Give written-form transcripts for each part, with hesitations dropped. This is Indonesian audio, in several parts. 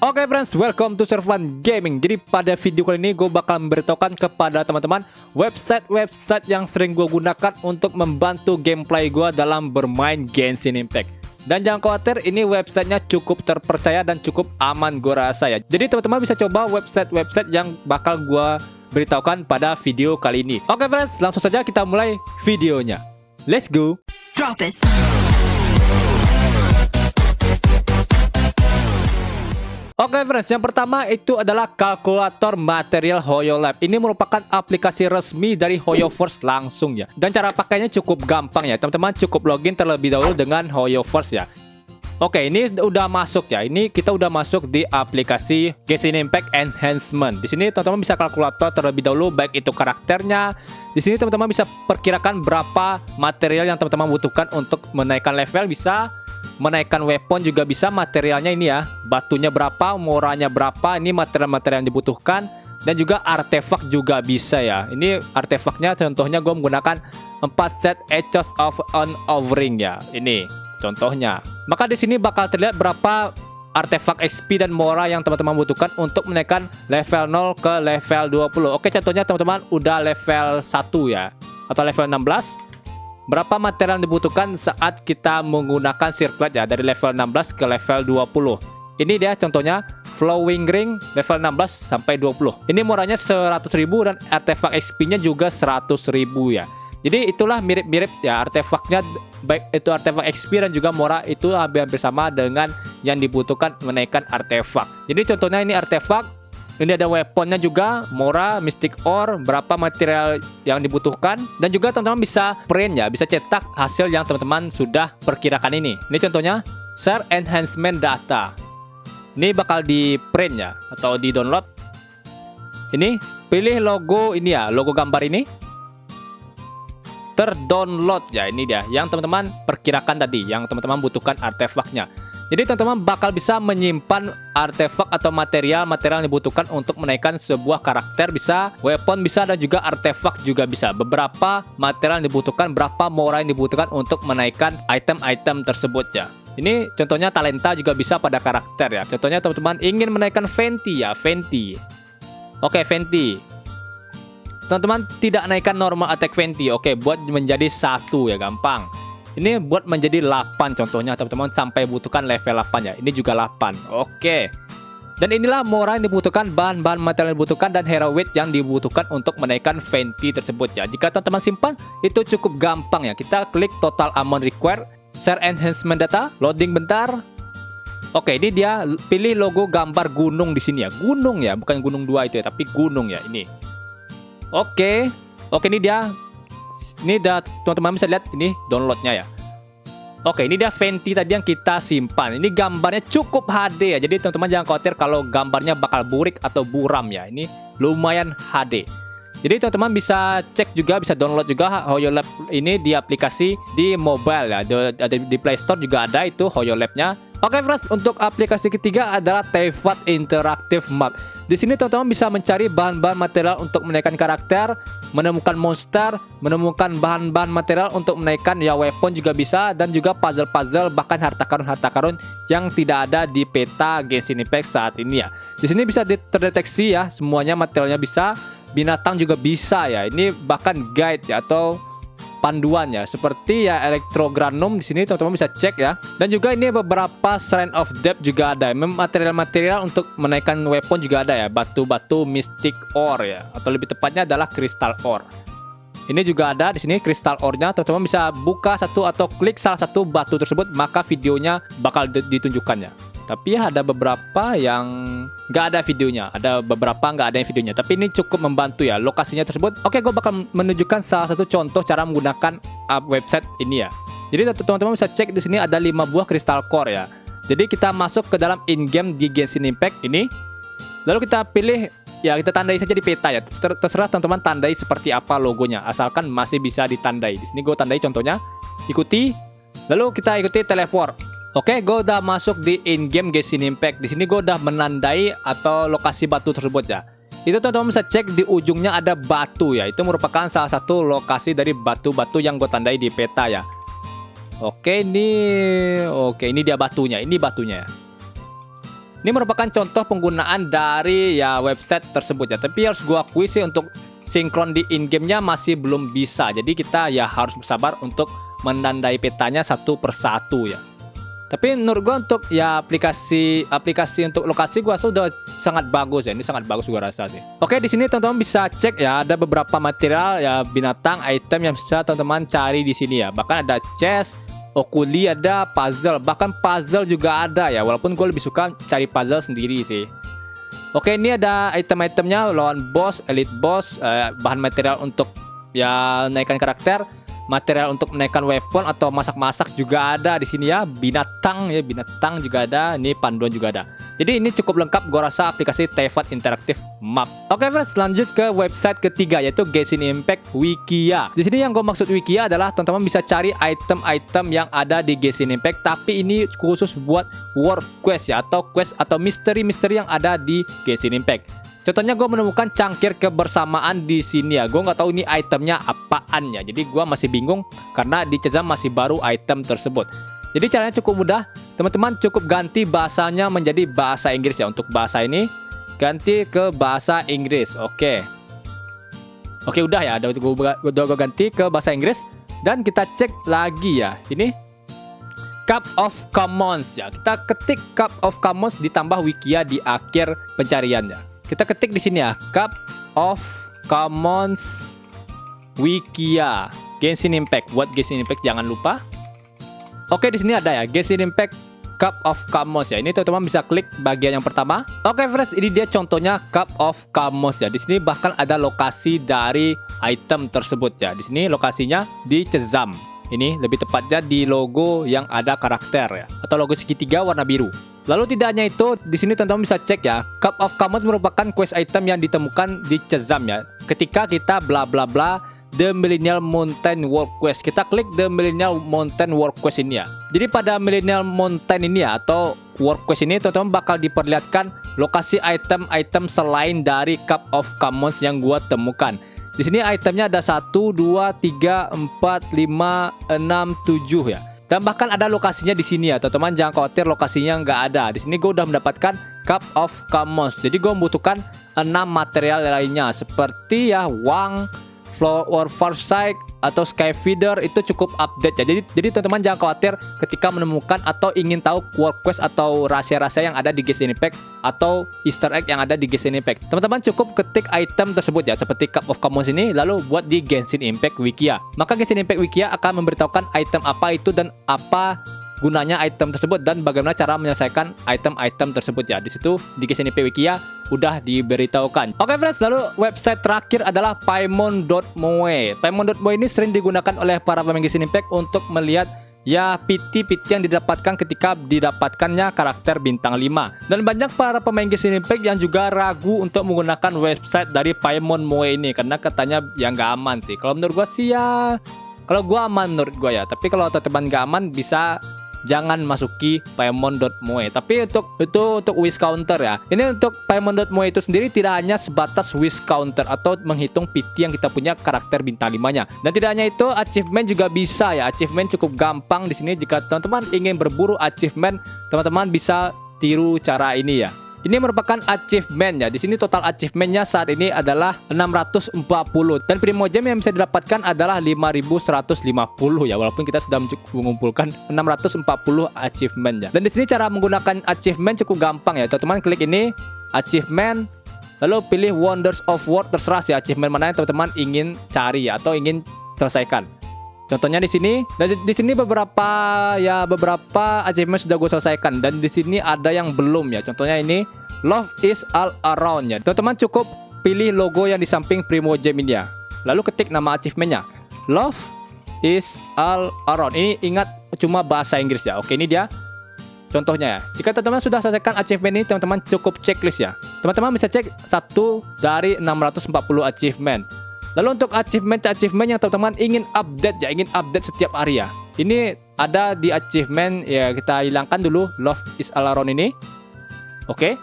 Oke friends, welcome to Servan Gaming. Jadi pada video kali ini gue bakal memberitahukan kepada teman-teman website yang sering gue gunakan untuk membantu gameplay gue dalam bermain Genshin Impact. Dan jangan khawatir, ini websitenya cukup terpercaya dan cukup aman gue rasa ya. Jadi teman-teman bisa coba website yang bakal gue beritahukan pada video kali ini. Oke friends, langsung saja kita mulai videonya. Let's go. Drop it. Oke friends, yang pertama itu adalah kalkulator material HoYoLab. Ini merupakan aplikasi resmi dari HoYoverse langsung ya. Dan cara pakainya cukup gampang ya. Teman-teman cukup login terlebih dahulu dengan HoYoverse ya. Oke, ini udah masuk ya. Ini kita udah masuk di aplikasi Genshin Impact Enhancement. Di sini teman-teman bisa kalkulator terlebih dahulu, baik itu karakternya. Di sini teman-teman bisa perkirakan berapa material yang teman-teman butuhkan untuk menaikkan level, bisa menaikkan weapon juga bisa. Materialnya ini ya, batunya berapa, moranya berapa, ini material-material yang dibutuhkan. Dan juga artefak juga bisa ya. Ini artefaknya contohnya gue menggunakan 4 set Echoes of Unwavering ya. Ini contohnya. Maka di sini bakal terlihat berapa artefak XP dan mora yang teman-teman butuhkan untuk menaikkan level 0 ke level 20. Oke, contohnya teman-teman udah level 1 ya, atau level 16. Berapa material yang dibutuhkan saat kita menggunakan circlet ya, dari level 16 ke level 20. Ini dia contohnya, Flowing Ring level 16 sampai 20. Ini moranya 100.000 dan artefak XP-nya juga 100.000 ya. Jadi itulah mirip-mirip ya artefaknya, baik itu artefak XP dan juga mora itu hampir sama dengan yang dibutuhkan menaikkan artefak. Jadi contohnya ini artefak, ini ada weaponnya juga, mora, mystic ore, berapa material yang dibutuhkan. Dan juga teman-teman bisa print ya, bisa cetak hasil yang teman-teman sudah perkirakan ini. Ini contohnya share enhancement data. Ini bakal di print ya, atau di download. Ini pilih logo ini ya, logo gambar ini, terdownload ya. Ini dia yang teman-teman perkirakan tadi, yang teman-teman butuhkan artefaknya. Jadi teman-teman bakal bisa menyimpan artefak atau material yang dibutuhkan untuk menaikkan sebuah karakter, bisa weapon bisa, dan juga artefak juga bisa. Beberapa material yang dibutuhkan, berapa mora yang dibutuhkan untuk menaikkan item-item tersebut ya. Ini contohnya talenta juga bisa pada karakter ya. Contohnya teman-teman ingin menaikkan Venti ya, Venti. Oke, Venti. Teman-teman tidak naikkan normal attack Venti. Oke, buat menjadi 1 ya, gampang. Ini buat menjadi 8 contohnya teman-teman, sampai butuhkan level 8 ya. Ini juga 8. Oke. Dan inilah mora yang dibutuhkan, bahan-bahan material yang dibutuhkan, dan hero weight yang dibutuhkan untuk menaikkan Venti tersebut ya. Jika teman-teman simpan, itu cukup gampang ya. Kita klik total amount required, share enhancement data, loading bentar. Oke, ini dia, pilih logo gambar gunung di sini ya. Gunung ya, bukan gunung 2 itu ya, tapi gunung ya ini. Oke, ini dia. Ini dah teman-teman bisa lihat, ini downloadnya ya. Oke, ini dia Venti tadi yang kita simpan. Ini gambarnya cukup HD ya. Jadi teman-teman jangan khawatir kalau gambarnya bakal burik atau buram ya. Ini lumayan HD. Jadi teman-teman bisa cek juga, bisa download juga HoYoLab ini di aplikasi di mobile ya. Di Play Store juga ada itu HoYoLab-nya. Oke friends, untuk aplikasi ketiga adalah Teyvat Interactive Map. Di sini teman-teman bisa mencari bahan-bahan material untuk menaikkan karakter, menemukan monster, menemukan bahan-bahan material untuk menaikkan ya weapon juga bisa, dan juga puzzle-puzzle, bahkan harta karun yang tidak ada di peta Genshin Impact saat ini ya. Di sini bisa terdeteksi ya, semuanya materialnya bisa, binatang juga bisa ya. Ini bahkan guide ya, atau panduan ya, seperti ya Electrogranum di sini teman-teman bisa cek ya. Dan juga ini beberapa Shrine of Depth juga ada. Material-material untuk menaikkan weapon juga ada ya, batu-batu mystic ore ya, atau lebih tepatnya adalah crystal ore. Ini juga ada di sini crystal ore-nya. Teman-teman bisa buka satu atau klik salah satu batu tersebut, maka videonya bakal ditunjukkannya. Tapi ya ada beberapa yang nggak ada videonya, ada beberapa nggak ada videonya. Tapi ini cukup membantu ya lokasinya tersebut. Oke, gue bakal menunjukkan salah satu contoh cara menggunakan website ini ya. Jadi teman-teman bisa cek di sini ada 5 buah crystal core ya. Jadi kita masuk ke dalam in-game di Genshin Impact ini. Lalu kita pilih ya, kita tandai saja di peta ya. Terserah teman-teman tandai seperti apa logonya, asalkan masih bisa ditandai. Di sini gue tandai contohnya, ikuti. Lalu kita ikuti teleport. Oke, gue udah masuk di in-game Genshin Impact. Di sini gue udah menandai atau lokasi batu tersebut ya. Itu teman-teman bisa cek di ujungnya ada batu ya. Itu merupakan salah satu lokasi dari batu-batu yang gue tandai di peta ya. Oke, ini dia batunya. Ini batunya ya. Ini merupakan contoh penggunaan dari ya website tersebut ya. Tapi harus gua akui sih untuk sinkron di in-game-nya masih belum bisa. Jadi kita ya harus bersabar untuk menandai petanya satu persatu ya. Tapi menurut gua untuk ya aplikasi untuk lokasi gua sudah sangat bagus ya. Ini sangat bagus gua rasa sih. Oke, di sini teman-teman bisa cek ya, ada beberapa material ya, binatang, item yang bisa teman-teman cari di sini ya. Bahkan ada chest, okuli, ada puzzle, bahkan puzzle juga ada ya. Walaupun gue lebih suka cari puzzle sendiri sih. Oke, ini ada item-itemnya, lawan boss, elite boss, bahan material untuk ya naikkan karakter, material untuk menaikkan weapon atau masak-masak juga ada di sini ya. Binatang juga ada. Ini panduan juga ada. Jadi ini cukup lengkap gua rasa aplikasi Teyvat Interactive Map. Oke, friends, lanjut ke website ketiga yaitu Genshin Impact Wikia. Di sini yang gue maksud Wikia adalah teman-teman bisa cari item-item yang ada di Genshin Impact, tapi ini khusus buat world quest ya, atau quest atau misteri-misteri yang ada di Genshin Impact. Contohnya gue menemukan cangkir kebersamaan di sini ya. Gue nggak tahu ini itemnya apaan ya. Jadi gue masih bingung karena di Shazam masih baru item tersebut. Jadi caranya cukup mudah. Teman-teman cukup ganti bahasanya menjadi bahasa Inggris ya. Untuk bahasa ini ganti ke bahasa Inggris. Oke, udah ya. Udah gue ganti ke bahasa Inggris. Dan kita cek lagi ya. Ini Cup of Commons ya. Kita ketik Cup of Commons ditambah Wikia di akhir pencariannya. Kita ketik di sini ya, Cup of Commons Wikia Genshin Impact. Buat Genshin Impact jangan lupa. Oke, di sini ada ya Genshin Impact Cup of Commons ya. Ini teman-teman bisa klik bagian yang pertama. Oke, friends, ini dia contohnya Cup of Commons ya. Di sini bahkan ada lokasi dari item tersebut ya. Di sini lokasinya di Shazam. Ini lebih tepatnya di logo yang ada karakter ya, atau logo segitiga warna biru. Lalu tidak hanya itu, di sini teman-teman bisa cek ya, Cup of Commons merupakan quest item yang ditemukan di Shazam ya. Ketika kita bla bla bla The Millennial Mountain World Quest, kita klik The Millennial Mountain World Quest ini ya. Jadi pada Millennial Mountain ini ya, atau World Quest ini, teman-teman bakal diperlihatkan lokasi item-item selain dari Cup of Commons yang gua temukan. Di sini itemnya ada 1, 2, 3, 4, 5, 6, 7 ya. Dan bahkan ada lokasinya di sini ya, teman-teman jangan khawatir lokasinya nggak ada. Di sini gue udah mendapatkan Cup of Commons. Jadi gue membutuhkan 6 material lainnya seperti ya Wang, Flower Farsight atau Sky Feeder. Itu cukup update ya. Jadi teman-teman jangan khawatir ketika menemukan atau ingin tahu world quest atau rahasia-rahasia yang ada di Genshin Impact atau Easter egg yang ada di Genshin Impact. Teman-teman cukup ketik item tersebut ya, seperti Cup of Commons ini, lalu buat di Genshin Impact Wikia. Maka Genshin Impact Wikia akan memberitahukan item apa itu dan apa gunanya item tersebut dan bagaimana cara menyelesaikan item-item tersebut ya. Di situ di Genshin Impact Wikia udah diberitahukan. Oke, friends, lalu website terakhir adalah Paimon.moe. Paimon.moe ini sering digunakan oleh para pemain Genshin Impact untuk melihat ya PT yang didapatkan ketika didapatkannya karakter bintang 5. Dan banyak para pemain Genshin Impact yang juga ragu untuk menggunakan website dari Paimon.moe ini karena katanya ya nggak aman sih. Kalau menurut gua sih ya, kalau gua aman menurut gua ya. Tapi kalau teman-teman nggak aman bisa jangan masuki Paimon.moe. Tapi untuk wish counter ya. Ini untuk Paimon.moe itu sendiri tidak hanya sebatas wish counter atau menghitung PT yang kita punya karakter bintang 5-nya. Dan tidak hanya itu, achievement juga bisa ya. Achievement cukup gampang di sini. Jika teman-teman ingin berburu achievement, teman-teman bisa tiru cara ini ya. Ini merupakan achievement ya. Di sini total achievementnya saat ini adalah 640 dan Primogem yang bisa didapatkan adalah 5150 ya. Walaupun kita sudah mengumpulkan 640 achievement ya. Dan di sini cara menggunakan achievement cukup gampang ya. Teman-teman klik ini achievement, lalu pilih Wonders of World, terserah sih achievement mana yang teman-teman ingin cari ya, atau ingin selesaikan. Contohnya di sini, dan di sini beberapa achievement sudah gue selesaikan dan di sini ada yang belum ya. Contohnya ini Love is all around ya. Teman-teman cukup pilih logo yang di samping Primogem ini ya. Lalu ketik nama achievementnya, Love is all around. Ini ingat cuma bahasa Inggris ya. Oke, ini dia contohnya ya. Jika teman-teman sudah selesaikan achievement ini, teman-teman cukup checklist ya. Teman-teman bisa cek 1 dari 640 achievement. Lalu untuk achievement yang teman-teman ingin update ya, ingin update setiap hari ya. Ini ada di achievement ya, kita hilangkan dulu Love is all around ini. Oke.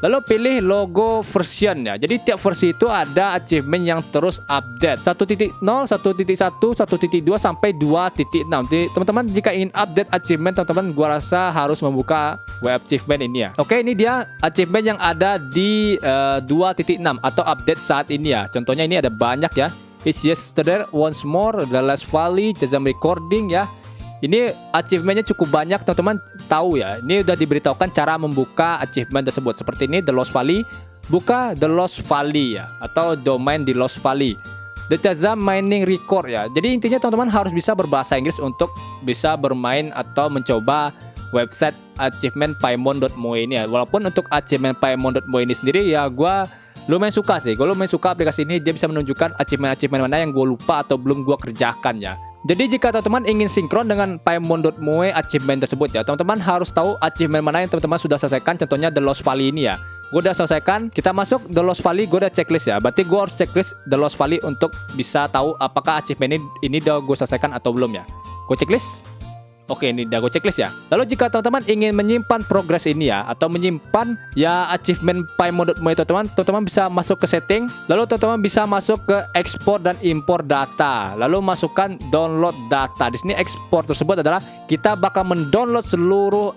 Lalu pilih logo version ya. Jadi tiap versi itu ada achievement yang terus update 1.0, 1.1, 1.2 sampai 2.6. Jadi teman-teman jika ingin update achievement, teman-teman gua rasa harus membuka web achievement ini ya. Oke, ini dia achievement yang ada di 2.6 atau update saat ini ya. Contohnya ini ada banyak ya. It's yesterday, once more, the last valley, jam recording ya. Ini achievementnya cukup banyak, teman-teman tahu ya. Ini udah diberitahukan cara membuka achievement tersebut. Seperti ini, The Lost Valley. Buka The Lost Valley ya, atau domain di Lost Valley. The Shazam Mining Record ya. Jadi intinya teman-teman harus bisa berbahasa Inggris untuk bisa bermain atau mencoba website achievement paimon.moe ini ya. Walaupun untuk achievement paimon.moe ini sendiri ya, gua lumayan suka sih. Gue lumayan suka aplikasi ini. Dia bisa menunjukkan achievement mana yang gue lupa atau belum gue kerjakan ya. Jadi jika teman-teman ingin sinkron dengan paimon.moe achievement tersebut ya, teman-teman harus tahu achievement mana yang teman-teman sudah selesaikan. Contohnya The Lost Valley ini ya. Gue udah selesaikan. Kita masuk The Lost Valley. Gue udah checklist ya. Berarti gue harus checklist The Lost Valley untuk bisa tahu apakah achievement ini udah gue selesaikan atau belum ya. Gue checklist. Oke, ini udah gue checklist ya. Lalu jika teman-teman ingin menyimpan progres ini ya, atau menyimpan ya achievement paimon.moe itu, teman-teman bisa masuk ke setting. Lalu teman-teman bisa masuk ke ekspor dan impor data. Lalu masukkan download data. Di sini ekspor tersebut adalah kita bakal mendownload seluruh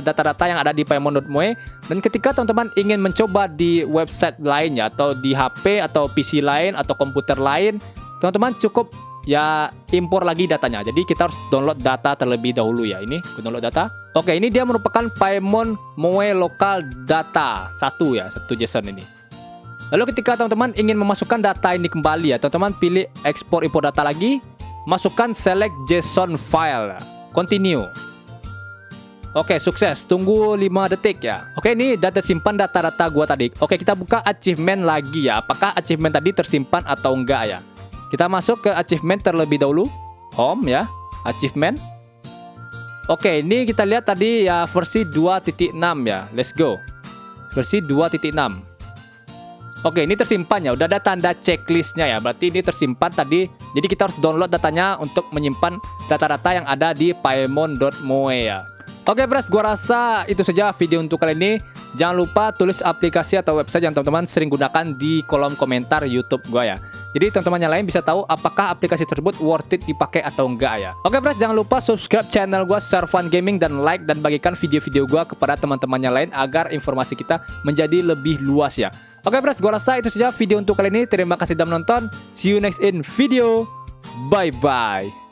data-data yang ada di paimon.moe. Dan ketika teman-teman ingin mencoba di website lainnya atau di HP atau PC lain atau komputer lain, teman-teman cukup ya impor lagi datanya. Jadi kita harus download data terlebih dahulu ya. Ini download data. Oke, ini dia merupakan paimon.moe local data 1 ya, 1 JSON ini. Lalu ketika teman-teman ingin memasukkan data ini kembali ya, teman-teman pilih ekspor impor data lagi, masukkan select JSON file. Continue. Oke, sukses. Tunggu 5 detik ya. Oke, ini data simpan data-data gua tadi. Oke, kita buka achievement lagi ya. Apakah achievement tadi tersimpan atau enggak ya? Kita masuk ke achievement terlebih dahulu. Home ya, achievement. Oke, ini kita lihat tadi ya versi 2.6 ya. Let's go. Versi 2.6. Oke, ini tersimpan ya. Udah ada tanda checklistnya ya. Berarti ini tersimpan tadi. Jadi kita harus download datanya untuk menyimpan data-data yang ada di paimon.moe ya. Oke, Bros, gua rasa itu saja video untuk kali ini. Jangan lupa tulis aplikasi atau website yang teman-teman sering gunakan di kolom komentar YouTube gua ya. Jadi teman-teman yang lain bisa tahu apakah aplikasi tersebut worth it dipakai atau enggak ya. Oke, Bros, jangan lupa subscribe channel gua Servan Gaming dan like dan bagikan video-video gua kepada teman-teman yang lain agar informasi kita menjadi lebih luas ya. Oke, Bros, gua rasa itu saja video untuk kali ini. Terima kasih sudah menonton. See you next in video. Bye bye.